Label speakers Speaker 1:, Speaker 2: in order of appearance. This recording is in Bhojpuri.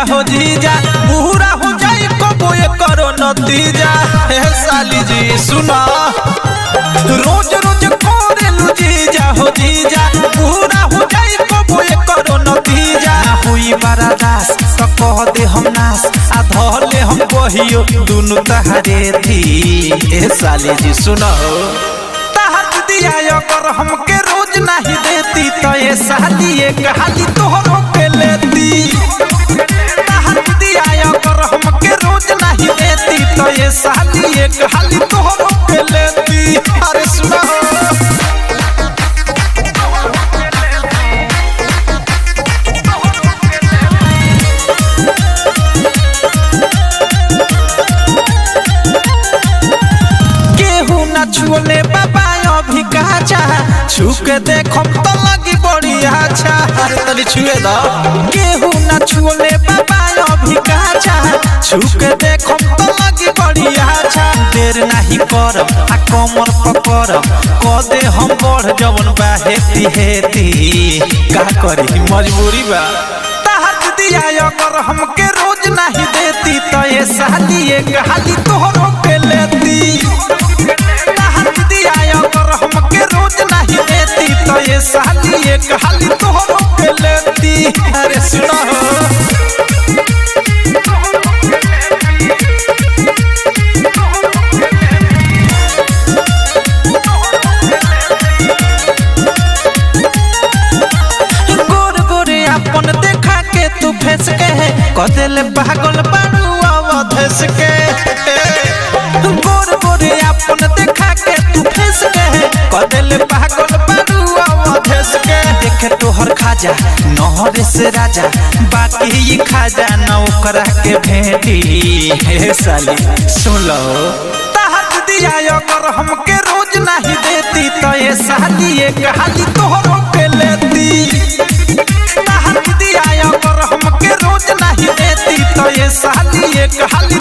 Speaker 1: हो जीजा पूरा हो जाए कबो ये करो नतीजा। हे साली जी सुना रोज रोज करेलु जीजा हो जीजा पूरा हो जाए कबो ये करो नतीजा। हुई बरादास तो कह दे हम नास आ धले हम कहियो दुनु तहरे थी। हे साली जी सुना तहर दिया अगर हमके रोज नहीं देती तो ये साली ये कहाली तोहरो के लेती। हमके रोज नहीं देती तो ये साली एक हाली तोहरो के लेती। अरे सुना केहू ना छुले बाबा अभी काचा छू के देखो तो लगी बड़ी अच्छा। अरे तनी छुए दो केहू ना छुले बाबा अभी काचा छू के देखो तो लगी बड़ी अच्छा। देर नहीं कर आ कमर पकड़ क दे हम बढ़ जवन बा हेती हेती का करी मजबूरी बा। तहर दिया अगर हमके रोज नहीं देती तो ये साली एक हाली तोहरो के लेती। तहर दिया अगर हमके रोज नहीं देती तो ये साली एक हाली तोहरो के लेती। अरे सुना कदेले पागल बारू अवधेश के गोर गोरे अपन देखा के तू फेस के कदेले पागल बारू अवधेश के। देखे तोहर खाजा नहरे से राजा बाकी ही खाजा नौकरा के भेटी। हे साली सुन लो तहर दिया अगर हमके रोज नहीं देती तो ये साली एक हाली तोहरो के लेती। तहर दिया अगर हमके रोज नहीं देती तो ये साली एक हाली